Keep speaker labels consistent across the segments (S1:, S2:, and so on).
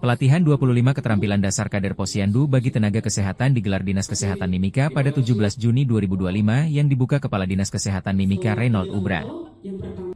S1: Pelatihan 25 keterampilan dasar kader Posyandu bagi tenaga kesehatan digelar Dinas Kesehatan Mimika pada 17 Juni 2025 yang dibuka Kepala Dinas Kesehatan Mimika Reynold Ubra.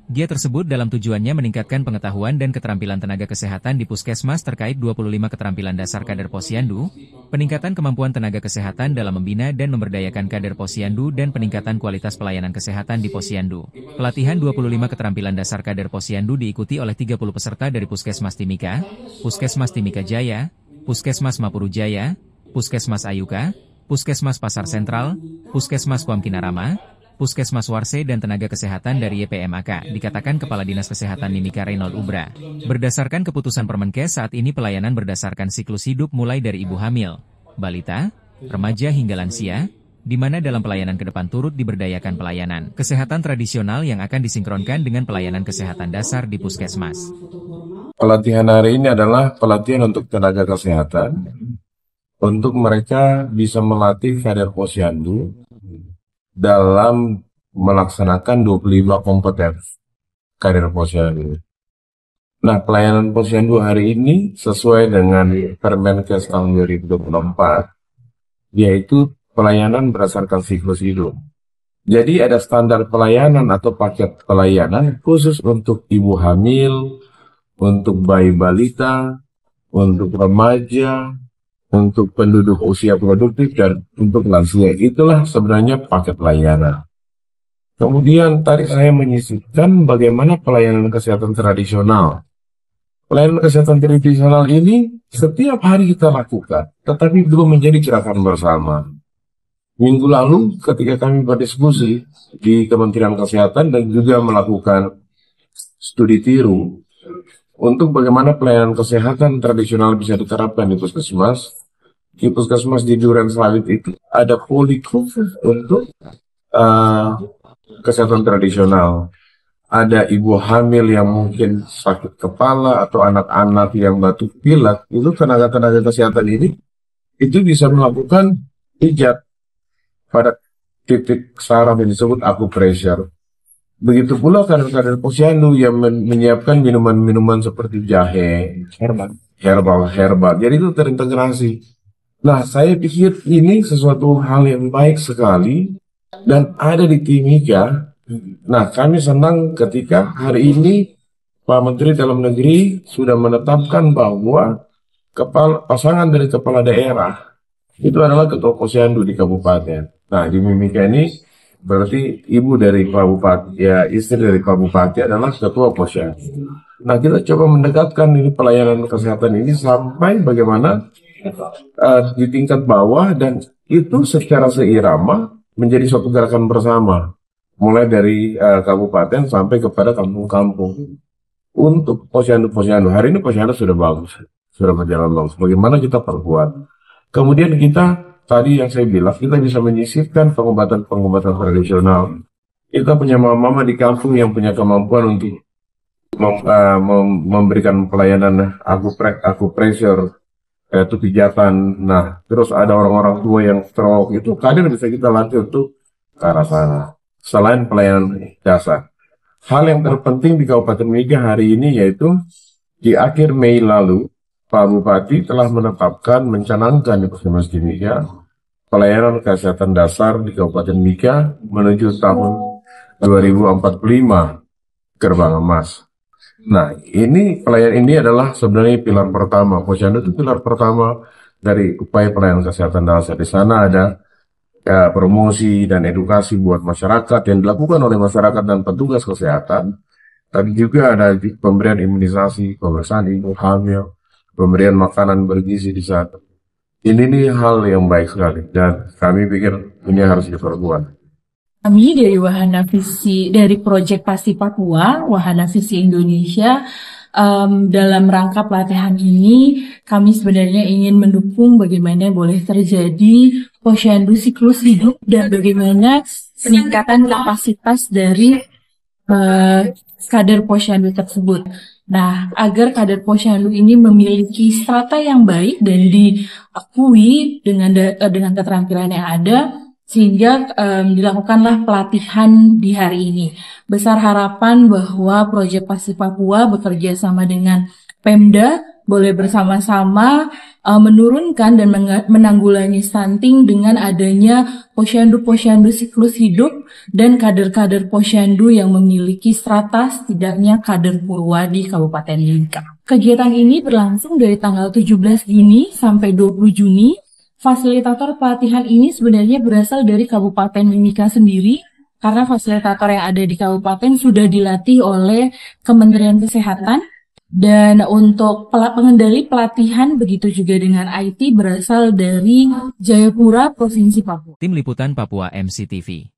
S1: Dia tersebut dalam tujuannya meningkatkan pengetahuan dan keterampilan tenaga kesehatan di Puskesmas terkait 25 keterampilan dasar kader Posyandu, peningkatan kemampuan tenaga kesehatan dalam membina dan memberdayakan kader Posyandu dan peningkatan kualitas pelayanan kesehatan di Posyandu. Pelatihan 25 keterampilan dasar kader Posyandu diikuti oleh 30 peserta dari Puskesmas Timika, Puskesmas Timika Jaya, Puskesmas Mapuru Jaya, Puskesmas Ayuka, Puskesmas Pasar Sentral, Puskesmas Kuamkinarama, Puskesmas Warse dan tenaga kesehatan dari YPMAK, dikatakan Kepala Dinas Kesehatan Mimika Reynold Ubra. Berdasarkan keputusan Permenkes saat ini pelayanan berdasarkan siklus hidup mulai dari ibu hamil, balita, remaja hingga lansia, di mana dalam pelayanan ke depan turut diberdayakan pelayanan kesehatan tradisional yang akan disinkronkan dengan pelayanan kesehatan dasar di Puskesmas.
S2: Pelatihan hari ini adalah pelatihan untuk tenaga kesehatan, untuk mereka bisa melatih kader Posyandu dalam melaksanakan 25 kompetensi kader Posyandu. Nah, pelayanan Posyandu hari ini sesuai dengan Permenkes tahun 2024, yaitu pelayanan berdasarkan siklus hidup. Jadi ada standar pelayanan atau paket pelayanan khusus untuk ibu hamil, untuk bayi balita, untuk remaja, untuk penduduk usia produktif, dan untuk lansia. Itulah sebenarnya paket pelayanan. Kemudian tadi saya menyisipkan bagaimana pelayanan kesehatan tradisional. Pelayanan kesehatan tradisional ini setiap hari kita lakukan, tetapi belum menjadi gerakan bersama. Minggu lalu ketika kami berdiskusi di Kementerian Kesehatan dan juga melakukan studi tiru untuk bagaimana pelayanan kesehatan tradisional bisa diterapkan di Puskesmas. Di Puskesmas di Duren Sawit itu ada poli khusus untuk kesehatan tradisional. Ada ibu hamil yang mungkin sakit kepala atau anak-anak yang batuk pilek, itu tenaga-tenaga kesehatan ini itu bisa melakukan pijat pada titik saraf yang disebut acupressure. Begitu pula kader-kader Posyandu yang menyiapkan minuman-minuman seperti jahe, herbal. Jadi itu terintegrasi. Nah, saya pikir ini sesuatu hal yang baik sekali dan ada di Timika. Nah, kami senang ketika hari ini Pak Menteri Dalam Negeri sudah menetapkan bahwa pasangan dari kepala daerah itu adalah ketua Posyandu di kabupaten. Nah, di Mimika ini berarti ibu dari Pak Bupati, ya istri dari Pak Bupati adalah ketua Posyandu. Nah, kita coba mendekatkan ini pelayanan kesehatan ini sampai bagaimana di tingkat bawah, dan itu secara seirama menjadi suatu gerakan bersama, mulai dari kabupaten sampai kepada kampung-kampung untuk Posyandu. Hari ini Posyandu sudah bagus, sudah berjalan bagus. Bagaimana kita perkuat? Kemudian kita tadi yang saya bilang, kita bisa menyisipkan pengobatan tradisional. Kita punya mama-mama di kampung yang punya kemampuan untuk memberikan pelayanan acupressure, yaitu pijatan. Nah, terus ada orang-orang tua yang stroke, itu kadang bisa kita latih untuk ke arah sana. Selain pelayanan dasar, hal yang terpenting di Kabupaten Mimika hari ini yaitu di akhir Mei lalu, Pak Bupati telah mencanangkan di Puskesmas Mimika pelayanan kesehatan dasar di Kabupaten Mimika menuju tahun 2045 gerbang emas. Nah, pelayanan ini adalah sebenarnya pilar pertama. Posyandu itu pilar pertama dari upaya pelayanan kesehatan dasar. Di sana ada promosi dan edukasi buat masyarakat yang dilakukan oleh masyarakat dan petugas kesehatan. Tapi juga ada pemberian imunisasi, pemeriksaan ibu hamil, pemberian makanan bergizi di saat ini hal yang baik sekali, dan kami pikir ini harus diperkuat.
S3: Kami dari Wahana Visi, dari Proyek Pasti Papua, Wahana Visi Indonesia, dalam rangka pelatihan ini, kami sebenarnya ingin mendukung bagaimana boleh terjadi Posyandu siklus hidup dan bagaimana peningkatan kapasitas dari kader Posyandu tersebut. Nah, agar kader Posyandu ini memiliki strata yang baik dan diakui dengan keterampilan yang ada, sehingga dilakukanlah pelatihan di hari ini. Besar harapan bahwa Proyek Pasti Papua bekerja sama dengan Pemda boleh bersama-sama menurunkan dan menanggulangi stunting dengan adanya posyandu-posyandu siklus hidup dan kader-kader posyandu yang memiliki strata setidaknya kader Purwa di Kabupaten Mimika. Kegiatan ini berlangsung dari tanggal 17 Juni sampai 20 Juni. Fasilitator pelatihan ini sebenarnya berasal dari Kabupaten Mimika sendiri, karena fasilitator yang ada di kabupaten sudah dilatih oleh Kementerian Kesehatan. Dan untuk pengendali pelatihan begitu juga dengan IT berasal dari Jayapura, Provinsi Papua.
S1: Tim Liputan Papua MCTV.